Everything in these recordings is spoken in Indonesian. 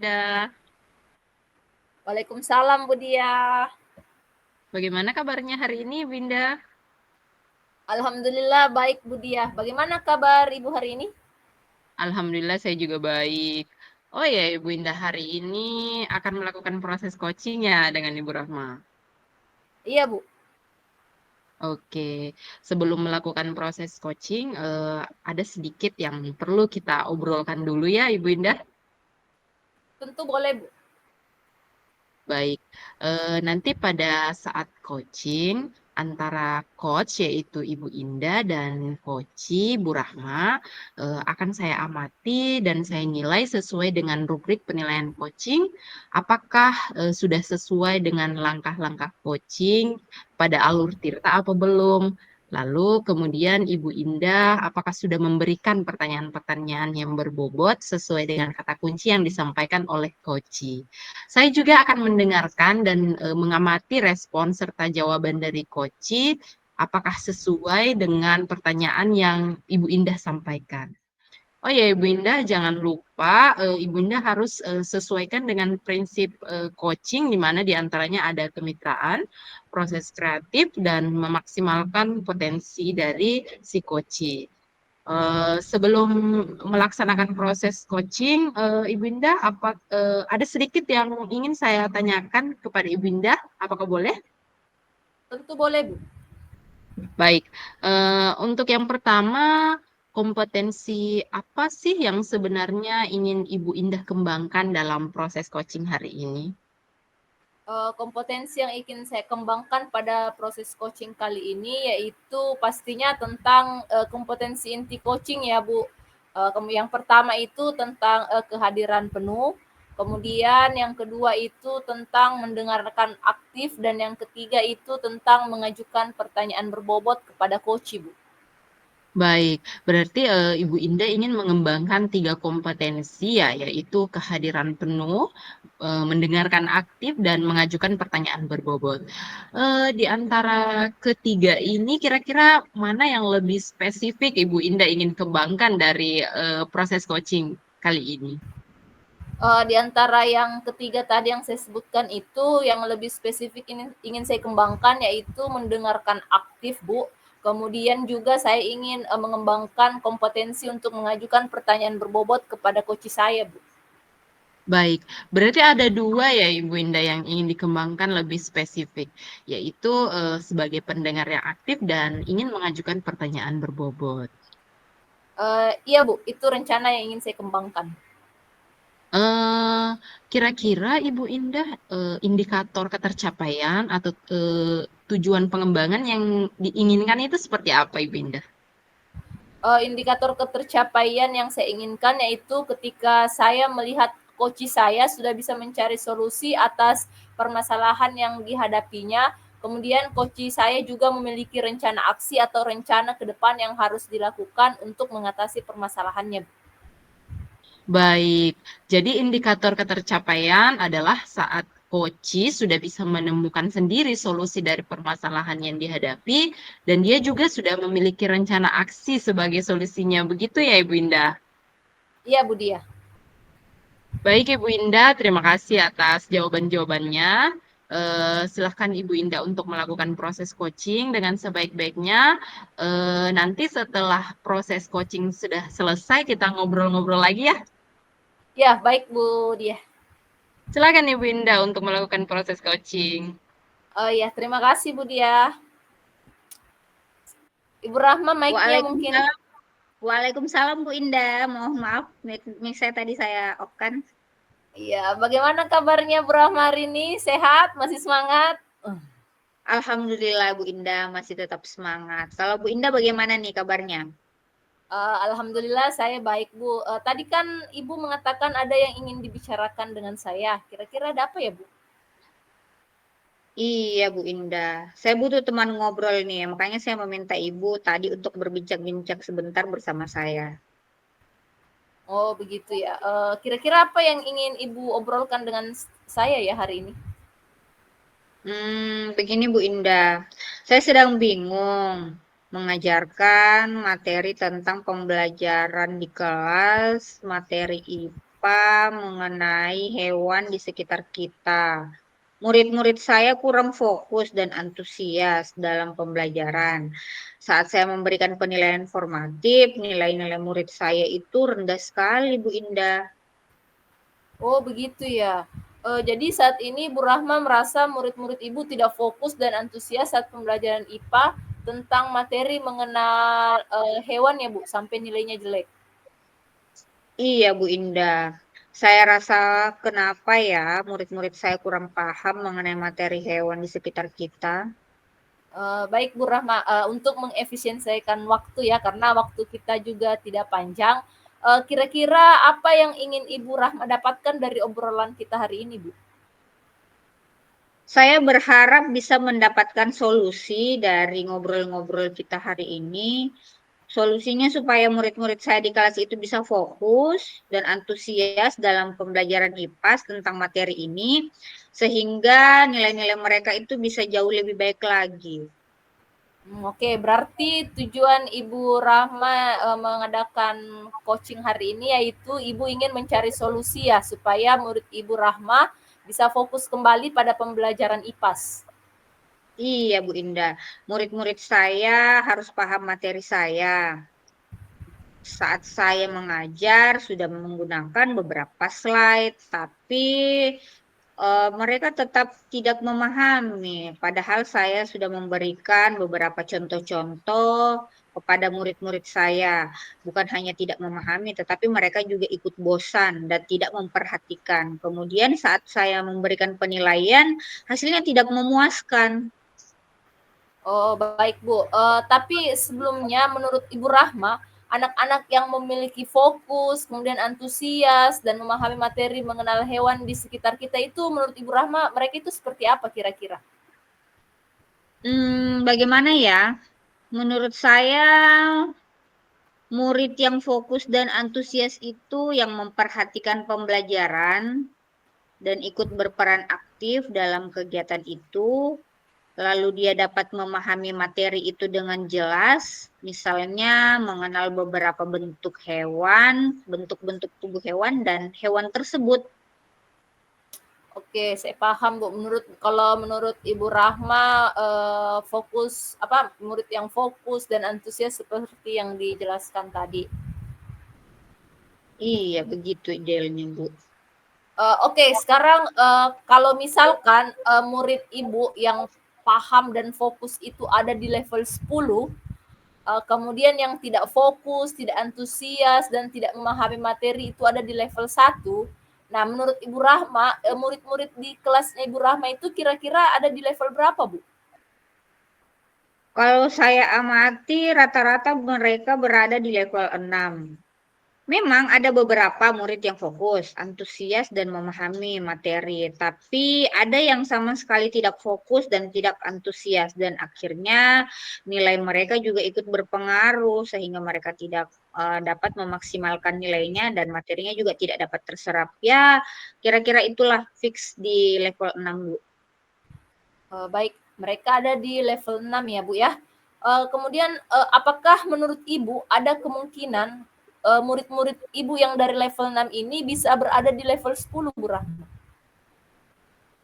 Indah. Waalaikumsalam Bu Dia. Bagaimana kabarnya hari ini, Ibu Indah? Alhamdulillah baik Bu Dia. Bagaimana kabar Ibu hari ini? Alhamdulillah saya juga baik. Oh ya, Ibu Indah, hari ini akan melakukan proses coaching ya dengan Ibu Rahma. Iya Bu, Oke, sebelum melakukan proses coaching, ada sedikit yang perlu kita obrolkan dulu ya, Ibu Indah. tentu boleh Bu. Baik, nanti pada saat coaching antara coach yaitu Ibu Indah dan coachi Bu Rahma akan saya amati dan saya nilai sesuai dengan rubrik penilaian coaching. Apakah sudah sesuai dengan langkah-langkah coaching pada alur Tirta apa belum? Lalu kemudian Ibu Indah apakah sudah memberikan pertanyaan-pertanyaan yang berbobot sesuai dengan kata kunci yang disampaikan oleh coachi. Saya juga akan mendengarkan dan mengamati respon serta jawaban dari Koci, apakah sesuai dengan pertanyaan yang Ibu Indah sampaikan. Oh ya, Ibu Indah, jangan lupa Ibu Indah harus sesuaikan dengan prinsip coaching, di mana diantaranya ada kemitraan, proses kreatif, dan memaksimalkan potensi dari si coaching. Sebelum melaksanakan proses coaching, Ibu Indah, ada sedikit yang ingin saya tanyakan kepada Ibu Indah, apakah boleh? Tentu boleh Bu. Baik, untuk yang pertama, kompetensi apa sih yang sebenarnya ingin Ibu Indah kembangkan dalam proses coaching hari ini? Kompetensi yang ingin saya kembangkan pada proses coaching kali ini yaitu pastinya tentang kompetensi inti coaching ya Bu. Yang pertama itu tentang kehadiran penuh, kemudian yang kedua itu tentang mendengarkan aktif, dan yang ketiga itu tentang mengajukan pertanyaan berbobot kepada coach Bu. Baik, berarti Ibu Indah ingin mengembangkan 3 kompetensi ya, yaitu kehadiran penuh, mendengarkan aktif, dan mengajukan pertanyaan berbobot. Di antara ketiga ini, kira-kira mana yang lebih spesifik Ibu Indah ingin kembangkan dari proses coaching kali ini? Di antara yang ketiga tadi yang saya sebutkan itu, yang lebih spesifik ingin saya kembangkan yaitu mendengarkan aktif, Bu. Kemudian juga saya ingin mengembangkan kompetensi untuk mengajukan pertanyaan berbobot kepada coach saya, Bu. Baik, berarti ada 2 ya Ibu Indah yang ingin dikembangkan lebih spesifik, yaitu sebagai pendengar yang aktif dan ingin mengajukan pertanyaan berbobot. Iya, Bu, itu rencana yang ingin saya kembangkan. Eh, Kira-kira Ibu Indah, indikator ketercapaian atau tujuan pengembangan yang diinginkan itu seperti apa, Ibu Indah? Indikator ketercapaian yang saya inginkan yaitu ketika saya melihat coach saya sudah bisa mencari solusi atas permasalahan yang dihadapinya. Kemudian coach saya juga memiliki rencana aksi atau rencana ke depan yang harus dilakukan untuk mengatasi permasalahannya. Baik, jadi indikator ketercapaian adalah saat Koci sudah bisa menemukan sendiri solusi dari permasalahan yang dihadapi, dan dia juga sudah memiliki rencana aksi sebagai solusinya. Begitu ya, Ibu Indah? Iya, Bu Dia. Baik Ibu Indah, terima kasih atas jawaban-jawabannya. Silahkan Ibu Indah untuk melakukan proses coaching dengan sebaik-baiknya. Nanti setelah proses coaching sudah selesai, kita ngobrol-ngobrol lagi ya. Ya, baik Bu Dia. Silakan Ibu Indah untuk melakukan proses coaching. Ya, terima kasih Bu Dia. Ibu Rahma, mic-nya mungkin. Waalaikumsalam, Waalaikumsalam Bu Indah. Mohon maaf, mic saya tadi saya off kan. Iya, bagaimana kabarnya Bu Rahma hari ini? Sehat? Masih semangat? Alhamdulillah Bu Indah masih tetap semangat. Kalau Bu Indah bagaimana nih kabarnya? Alhamdulillah saya baik Bu. Tadi kan Ibu mengatakan ada yang ingin dibicarakan dengan saya. Kira-kira ada apa ya Bu? Iya Bu Indah, saya butuh teman ngobrol nih, makanya saya meminta Ibu tadi untuk berbincang-bincang sebentar bersama saya. Oh begitu ya. Kira-kira apa yang ingin Ibu obrolkan dengan saya ya hari ini? Begini Bu Indah, saya sedang bingung mengajarkan materi tentang pembelajaran di kelas, materi IPA apa mengenai hewan di sekitar kita. Murid-murid saya kurang fokus dan antusias dalam pembelajaran. Saat saya memberikan penilaian formatif, nilai-nilai murid saya itu rendah sekali, Bu Indah. Oh, begitu ya. Jadi saat ini Bu Rahma merasa murid-murid Ibu tidak fokus dan antusias saat pembelajaran IPA tentang materi mengenal hewan ya Bu, sampai nilainya jelek. Iya, Bu Indah. Saya rasa kenapa ya murid-murid saya kurang paham mengenai materi hewan di sekitar kita. Baik Bu Rahma, untuk mengefisiensikan waktu ya, karena waktu kita juga tidak panjang. Kira-kira apa yang ingin Ibu Rahma dapatkan dari obrolan kita hari ini, Bu? Saya berharap bisa mendapatkan solusi dari ngobrol-ngobrol kita hari ini. Solusinya supaya murid-murid saya di kelas itu bisa fokus dan antusias dalam pembelajaran IPAS tentang materi ini, sehingga nilai-nilai mereka itu bisa jauh lebih baik lagi. Oke, berarti tujuan Ibu Rahma mengadakan coaching hari ini yaitu Ibu ingin mencari solusi ya supaya murid Ibu Rahma bisa fokus kembali pada pembelajaran IPAS. Iya, Bu Indah. Murid-murid saya harus paham materi saya. Saat saya mengajar sudah menggunakan beberapa slide, tapi mereka tetap tidak memahami. Padahal saya sudah memberikan beberapa contoh-contoh kepada murid-murid saya. Bukan hanya tidak memahami, tetapi mereka juga ikut bosan dan tidak memperhatikan. Kemudian saat saya memberikan penilaian, hasilnya tidak memuaskan. Oh, baik Bu. Tapi sebelumnya menurut Ibu Rahma, anak-anak yang memiliki fokus, kemudian antusias dan memahami materi mengenal hewan di sekitar kita itu menurut Ibu Rahma mereka itu seperti apa kira-kira? Bagaimana ya? Menurut saya, murid yang fokus dan antusias itu yang memperhatikan pembelajaran dan ikut berperan aktif dalam kegiatan itu, lalu dia dapat memahami materi itu dengan jelas, misalnya mengenal beberapa bentuk hewan, bentuk-bentuk tubuh hewan dan hewan tersebut. Oke, saya paham Bu. Kalau menurut Ibu Rahma fokus apa murid yang fokus dan antusias seperti yang dijelaskan tadi. Iya, begitu idealnya, Bu. Oke, sekarang kalau misalkan murid Ibu yang paham dan fokus itu ada di level 10, kemudian yang tidak fokus, tidak antusias, dan tidak memahami materi itu ada di level 1. Nah, menurut Ibu Rahma, murid-murid di kelasnya Ibu Rahma itu kira-kira ada di level berapa, Bu? Kalau saya amati, rata-rata mereka berada di level 6. Memang ada beberapa murid yang fokus, antusias, dan memahami materi, tapi ada yang sama sekali tidak fokus dan tidak antusias, dan akhirnya nilai mereka juga ikut berpengaruh sehingga mereka tidak dapat memaksimalkan nilainya dan materinya juga tidak dapat terserap. Ya, kira-kira itulah fix di level 6, Bu. Baik, mereka ada di level 6 ya, Bu ya. Kemudian apakah menurut Ibu ada kemungkinan murid-murid Ibu yang dari level 6 ini bisa berada di level 10, Bu Rahma?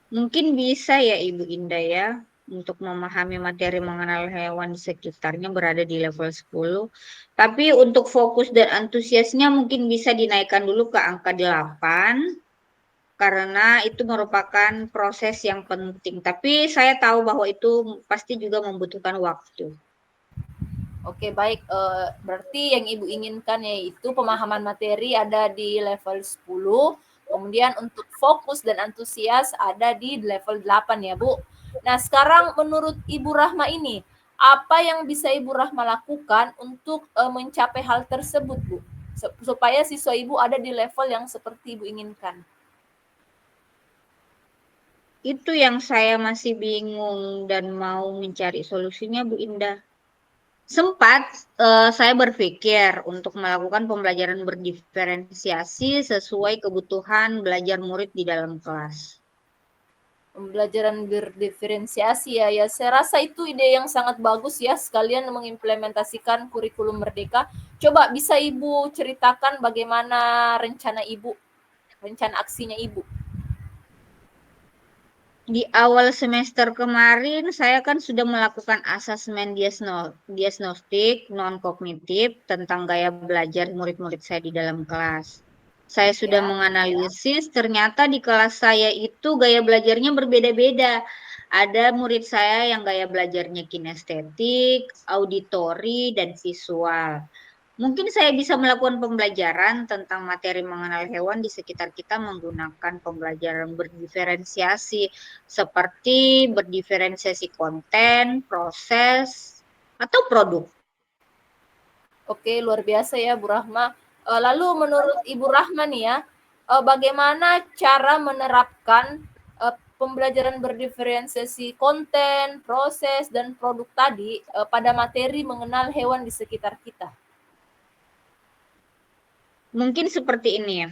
Mungkin bisa ya Ibu Indah ya, untuk memahami materi mengenal hewan di sekitarnya berada di level 10. Tapi untuk fokus dan antusiasnya mungkin bisa dinaikkan dulu ke angka 8, karena itu merupakan proses yang penting. Tapi saya tahu bahwa itu pasti juga membutuhkan waktu. Oke, baik. Berarti yang Ibu inginkan yaitu pemahaman materi ada di level 10, kemudian untuk fokus dan antusias ada di level 8 ya, Bu. Nah, sekarang menurut Ibu Rahma ini, apa yang bisa Ibu Rahma lakukan untuk mencapai hal tersebut, Bu? Supaya siswa Ibu ada di level yang seperti Ibu inginkan. Itu yang saya masih bingung dan mau mencari solusinya, Bu Indah. Sempat saya berpikir untuk melakukan pembelajaran berdiferensiasi sesuai kebutuhan belajar murid di dalam kelas. Pembelajaran berdiferensiasi ya, ya saya rasa itu ide yang sangat bagus ya, sekalian mengimplementasikan kurikulum Merdeka. Coba bisa Ibu ceritakan bagaimana rencana Ibu? rencana aksinya Ibu? Di awal semester kemarin, saya kan sudah melakukan asesmen diagnostik non-kognitif tentang gaya belajar murid-murid saya di dalam kelas. Saya sudah Ya. menganalisis, ternyata di kelas saya itu gaya belajarnya berbeda-beda. Ada murid saya yang gaya belajarnya kinestetik, auditori, dan visual. Mungkin saya bisa melakukan pembelajaran tentang materi mengenal hewan di sekitar kita menggunakan pembelajaran berdiferensiasi, seperti berdiferensiasi konten, proses, atau produk. Oke, luar biasa ya Bu Rahma. Lalu menurut Ibu Rahma nih ya, bagaimana cara menerapkan pembelajaran berdiferensiasi konten, proses, dan produk tadi pada materi mengenal hewan di sekitar kita? Mungkin seperti ini ya.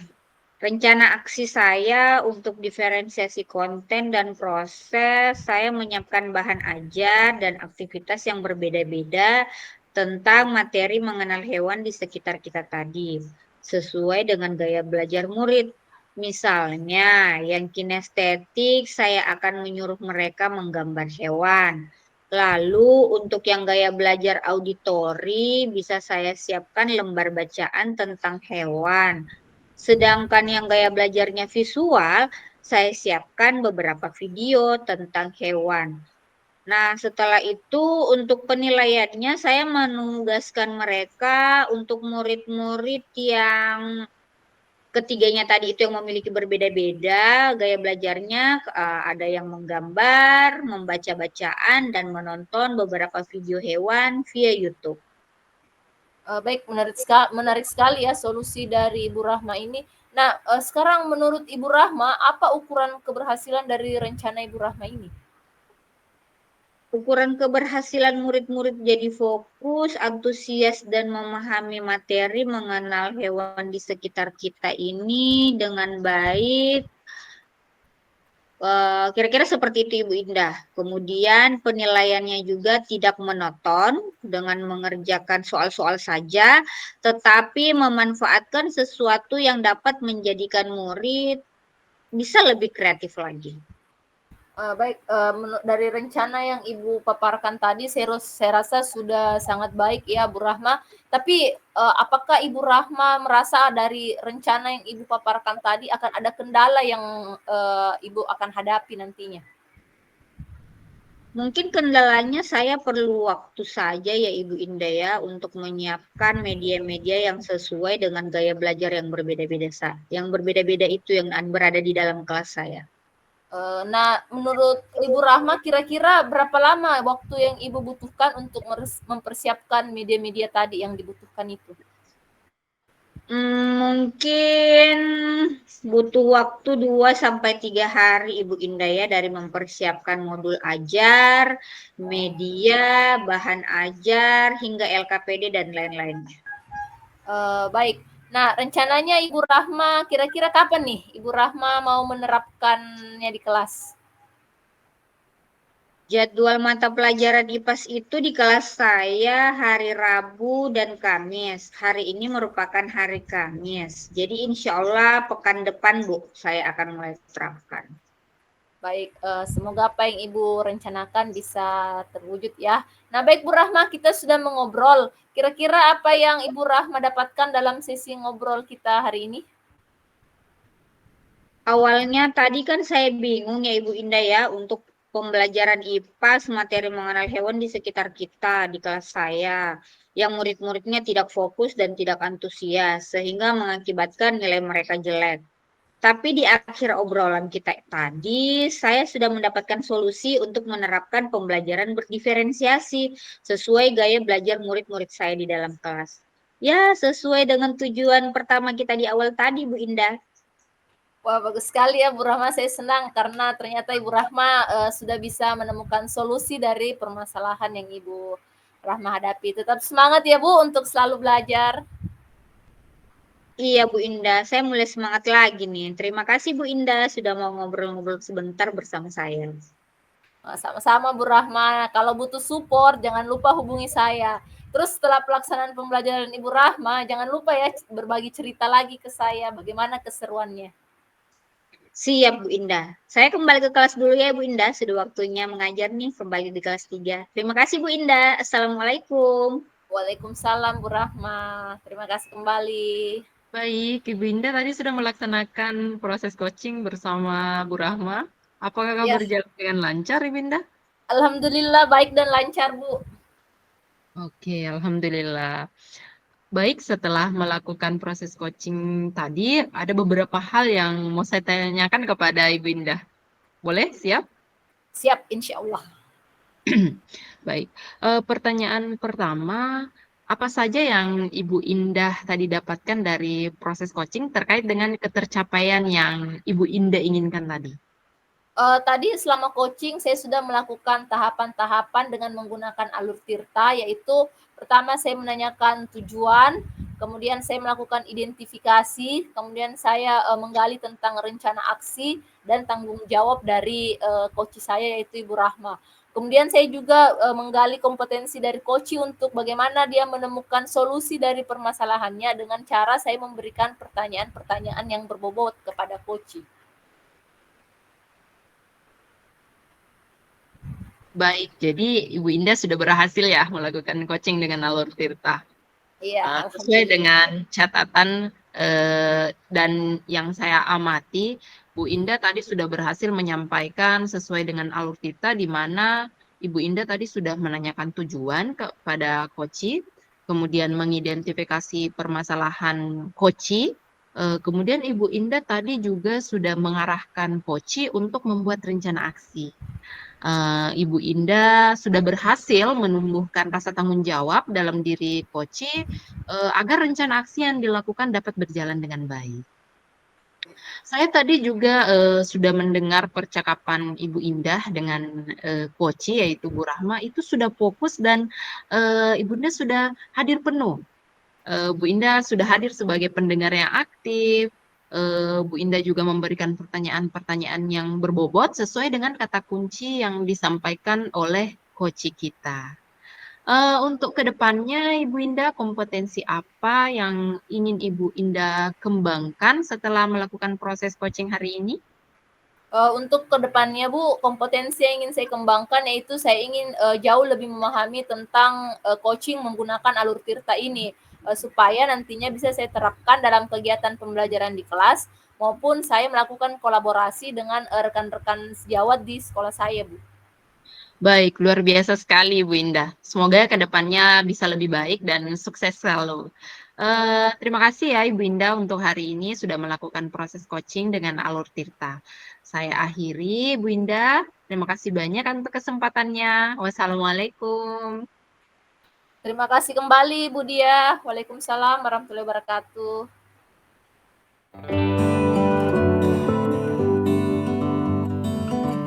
Rencana aksi saya untuk diferensiasi konten dan proses, saya menyiapkan bahan ajar dan aktivitas yang berbeda-beda tentang materi mengenal hewan di sekitar kita tadi, sesuai dengan gaya belajar murid. Misalnya, yang kinestetik, saya akan menyuruh mereka menggambar hewan. Lalu, untuk yang gaya belajar auditori, bisa saya siapkan lembar bacaan tentang hewan. Sedangkan yang gaya belajarnya visual, saya siapkan beberapa video tentang hewan. Nah, setelah itu untuk penilaiannya saya menugaskan mereka untuk murid-murid yang ketiganya tadi itu yang memiliki berbeda-beda gaya belajarnya, ada yang menggambar, membaca bacaan, dan menonton beberapa video hewan via YouTube. Baik, menarik sekali ya solusi dari Ibu Rahma ini. Nah, sekarang menurut Ibu Rahma, apa ukuran keberhasilan dari rencana Ibu Rahma ini? Ukuran keberhasilan murid-murid jadi fokus, antusias, dan memahami materi mengenal hewan di sekitar kita ini dengan baik. Kira-kira seperti itu Ibu Indah. Kemudian penilaiannya juga tidak monoton dengan mengerjakan soal-soal saja, tetapi memanfaatkan sesuatu yang dapat menjadikan murid bisa lebih kreatif lagi. Baik, dari rencana yang Ibu paparkan tadi, saya rasa sudah sangat baik ya Bu Rahma. Tapi apakah Ibu Rahma merasa dari rencana yang Ibu paparkan tadi akan ada kendala yang Ibu akan hadapi nantinya? Mungkin kendalanya saya perlu waktu saja ya Ibu Indah ya untuk menyiapkan media-media yang sesuai dengan gaya belajar yang berbeda-beda. Yang berbeda-beda itu yang berada di dalam kelas saya. Nah, menurut Ibu Rahma kira-kira berapa lama waktu yang Ibu butuhkan untuk mempersiapkan media-media tadi yang dibutuhkan itu? Mungkin butuh waktu 2 sampai 3 hari Ibu Indah ya dari mempersiapkan modul ajar, media, bahan ajar, hingga LKPD dan lain-lainnya. Baik. Nah, rencananya Ibu Rahma kira-kira kapan nih Ibu Rahma mau menerapkannya di kelas? Jadwal mata pelajaran IPAS itu di kelas saya hari Rabu dan Kamis. Hari ini merupakan hari Kamis. Jadi insya Allah pekan depan Bu, saya akan mulai terapkan. Baik, semoga apa yang Ibu rencanakan bisa terwujud ya. Nah, baik Bu Rahma, kita sudah mengobrol. Kira-kira apa yang Ibu Rahma dapatkan dalam sesi ngobrol kita hari ini? Awalnya tadi kan saya bingung ya Ibu Indah ya untuk pembelajaran IPAS materi mengenal hewan di sekitar kita di kelas saya yang murid-muridnya tidak fokus dan tidak antusias sehingga mengakibatkan nilai mereka jelek. Tapi di akhir obrolan kita tadi, saya sudah mendapatkan solusi untuk menerapkan pembelajaran berdiferensiasi sesuai gaya belajar murid-murid saya di dalam kelas. Ya, sesuai dengan tujuan pertama kita di awal tadi, Bu Indah. Wah, bagus sekali ya Bu Rahma. Saya senang karena ternyata Ibu Rahma sudah bisa menemukan solusi dari permasalahan yang Ibu Rahma hadapi. Tetap semangat ya Bu untuk selalu belajar. Iya, Bu Indah. Saya mulai semangat lagi nih. Terima kasih, Bu Indah, sudah mau ngobrol-ngobrol sebentar bersama saya. Sama-sama Bu Rahma. Kalau butuh support, jangan lupa hubungi saya. Terus setelah pelaksanaan pembelajaran Ibu Rahma, jangan lupa ya berbagi cerita lagi ke saya bagaimana keseruannya. Siap Bu Indah. Saya kembali ke kelas dulu ya Bu Indah. Sudah waktunya mengajar nih, kembali di kelas 3. Terima kasih Bu Indah. Assalamualaikum. Waalaikumsalam Bu Rahma. Terima kasih kembali. Baik, Ibu Indah tadi sudah melaksanakan proses coaching bersama Bu Rahma. Apakah Ya, berjalan dengan lancar, Ibu Indah? alhamdulillah baik dan lancar Bu. Oke, alhamdulillah. Baik, setelah melakukan proses coaching tadi, ada beberapa hal yang mau saya tanyakan kepada Ibu Indah. Boleh? Siap? Siap insya Allah. Baik. Pertanyaan pertama, apa saja yang Ibu Indah tadi dapatkan dari proses coaching terkait dengan ketercapaian yang Ibu Indah inginkan tadi? Tadi selama coaching saya sudah melakukan tahapan-tahapan dengan menggunakan alur tirta, yaitu pertama saya menanyakan tujuan, kemudian saya melakukan identifikasi, kemudian saya menggali tentang rencana aksi dan tanggung jawab dari coach saya yaitu Ibu Rahma. Kemudian saya juga menggali kompetensi dari coach untuk bagaimana dia menemukan solusi dari permasalahannya dengan cara saya memberikan pertanyaan-pertanyaan yang berbobot kepada coach. Baik, jadi Ibu Indah sudah berhasil ya melakukan coaching dengan alur tirta. Iya, Sesuai alhamdulillah. dengan catatan dan yang saya amati, Bu Indah tadi sudah berhasil menyampaikan sesuai dengan alur tirta di mana Ibu Indah tadi sudah menanyakan tujuan kepada coach, kemudian mengidentifikasi permasalahan coach, kemudian Ibu Indah tadi juga sudah mengarahkan coach untuk membuat rencana aksi. Ibu Indah sudah berhasil menumbuhkan rasa tanggung jawab dalam diri Koci, agar rencana aksi yang dilakukan dapat berjalan dengan baik. Saya tadi juga sudah mendengar percakapan Ibu Indah dengan Koci, yaitu Bu Rahma, itu sudah fokus dan Ibu Indah sudah hadir penuh. Bu Indah sudah hadir sebagai pendengar yang aktif. Bu Indah juga memberikan pertanyaan-pertanyaan yang berbobot sesuai dengan kata kunci yang disampaikan oleh coach kita. Untuk kedepannya, Ibu Indah, kompetensi apa yang ingin Ibu Indah kembangkan setelah melakukan proses coaching hari ini? Untuk kedepannya Bu, kompetensi yang ingin saya kembangkan yaitu saya ingin jauh lebih memahami tentang coaching menggunakan alur tirta ini, supaya nantinya bisa saya terapkan dalam kegiatan pembelajaran di kelas maupun saya melakukan kolaborasi dengan rekan-rekan sejawat di sekolah saya Bu. Baik, luar biasa sekali Bu Indah. Semoga kedepannya bisa lebih baik dan sukses selalu. Terima kasih ya Ibu Indah untuk hari ini sudah melakukan proses coaching dengan alur tirta. Saya akhiri Bu Indah. Terima kasih banyak untuk kesempatannya. Wassalamualaikum. Terima kasih kembali Bu Dia. Waalaikumsalam warahmatullahi wabarakatuh.